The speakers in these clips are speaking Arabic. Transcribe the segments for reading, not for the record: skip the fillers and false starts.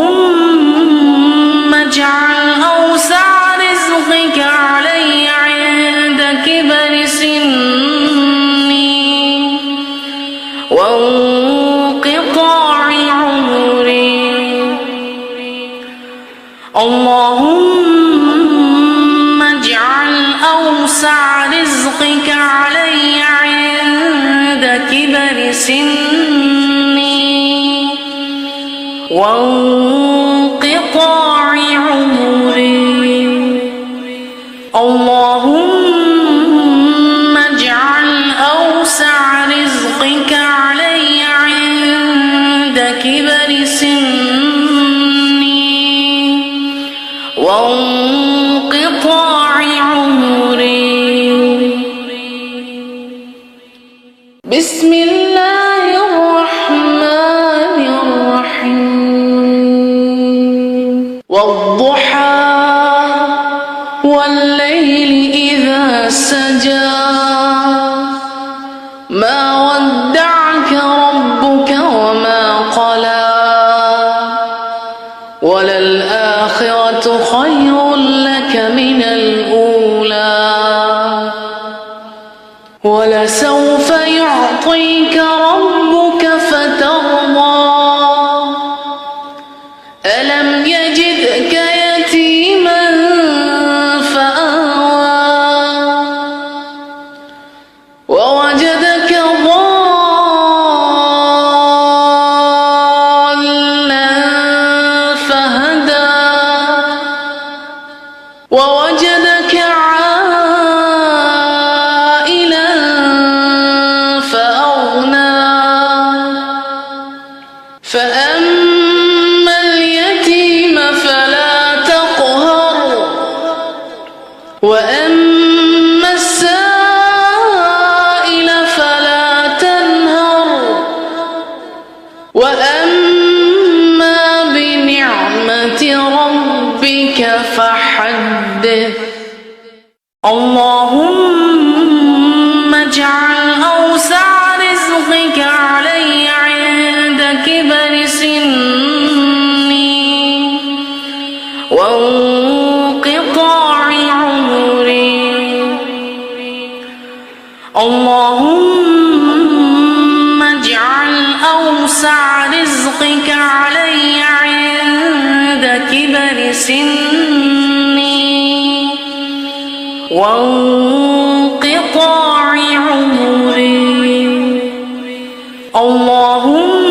اللهم اجعل أوسع رزقك علي عند كبر سني وانقطاع عمري. اللهم اجعل أوسع رزقك علي عند كبر سني وانقطاع عمري. اللهم اجعل أوسع رزقك علي عند كبر سني وانقطاع عمري. بسم الله الرحمن الرحيم. والضحى والليل إذا سجى ما ودعك ربك وما قلى وللآخرة خير لك من الأولى ولسوف يعطيك ربك فترضى ألم يجدك يتيما فآوى ووجدك ضالا فهدى ووجدك عائلا فأغنى فأما اليتيم فلا تقهر وأما السائل فلا تنهر وأما بنعمة ربك فحدث. اللهم اجعل أوسع رزقك علي عند كبر سني وانقطاع عمري. اللهم اجعل أوسع رزقك علي عند كبر سني وانقطاع عمري. اللهم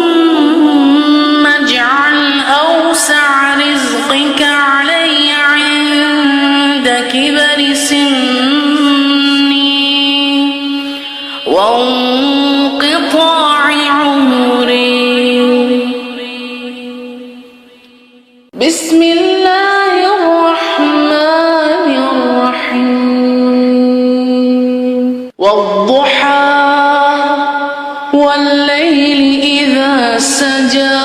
اجعل أوسع رزقك علي عند كبر سني وانقطاع عمري. بسم الله الرحمن الرحيم. والضحى والليل إذا سجى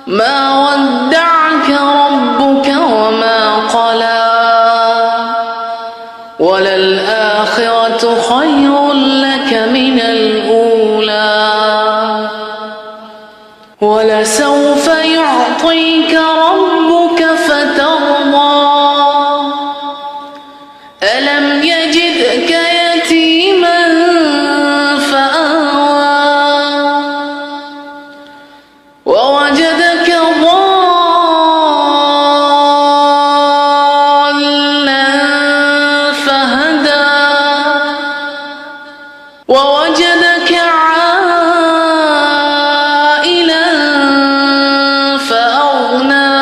ما ودعك ربك وما قلى وللآخرة خير لك من الأولى ولسوف يعطيك ربك فترضى ألم يجدك يتيما فآوى ووجدك ضالا فهدى ووجدك عائلا فأغنى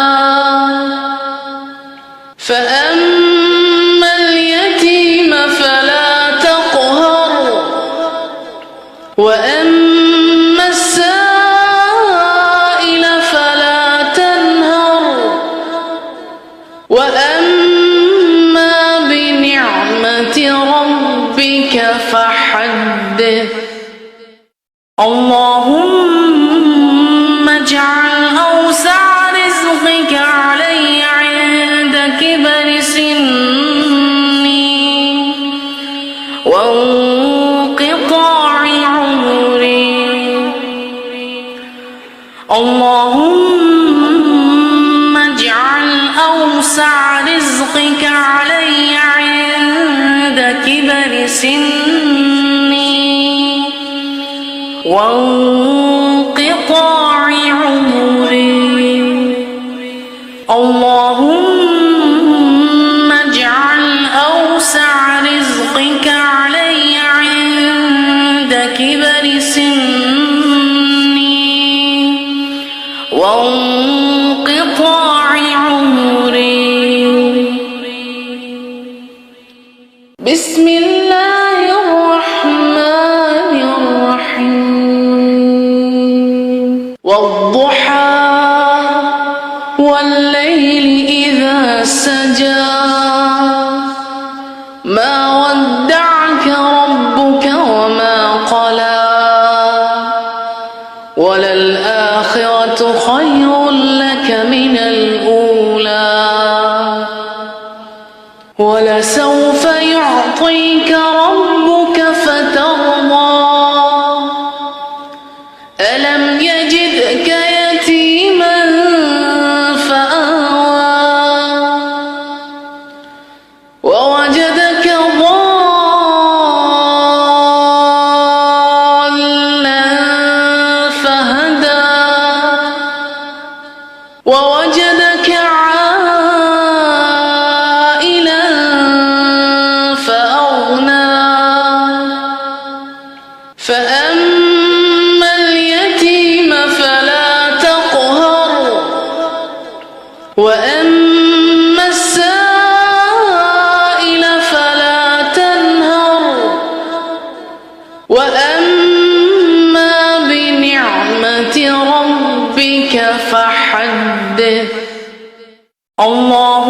اللهم اجعل أوسع رزقك علي عند كبر سني وانقطاع عمري. اللهم اجعل أوسع رزقك علي عند كبر سني وانقطاع عمري. بسم الله الرحمن الرحيم. والضحى والليل إذا سجى ما ودعك ربك وما قلى وللآخرة خير لك من الأولى ولسوف يعطيك ربك فترضى ألم يجدك يتيما فآوى ووجدك ضالا فهدى ووجدك عائلا فأغنى فأما اليتيم فلا تقهر وأما السائل فلا تنهر وأما بنعمة ربك فحدث.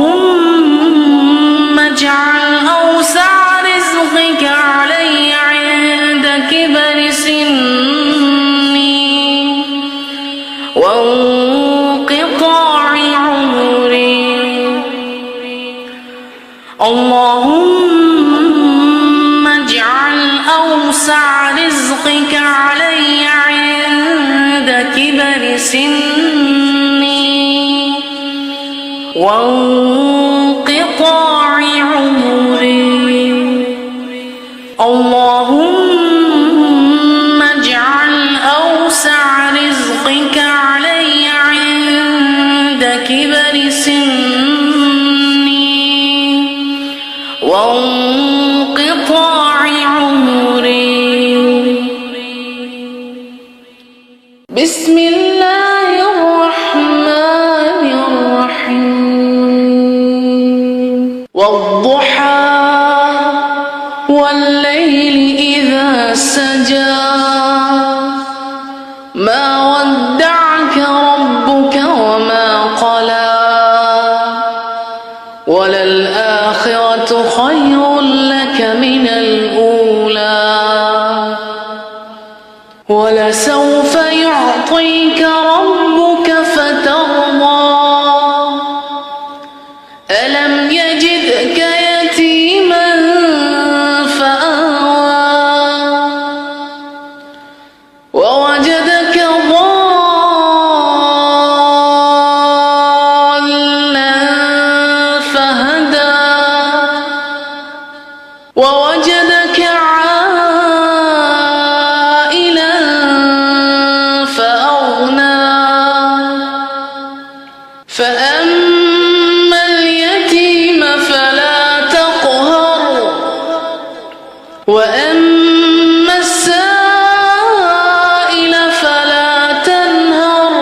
اللهم اجعل أوسع رزقك علي عند كبر سني وانقطاع عمري. اللهم اجعل أوسع رزقك علي عند كبر سني وانقطاع عمري. اللهم اجعل أوسع رزقك علي عند كبر سني وانقطاع عمري. بسم الله الرحمن الرحيم. والضحى والليل إذا سجى ما ودعك ربك وما قلى وللآخرة خير لك من الأولى ولسوف يعطيك ربك فترضى ألم يجدك يتيما فآوى ووجدك ضالا فهدى ووجدك عائلا فأغنى فأما اليتيم فلا تقهر وأما السائل فلا تنهر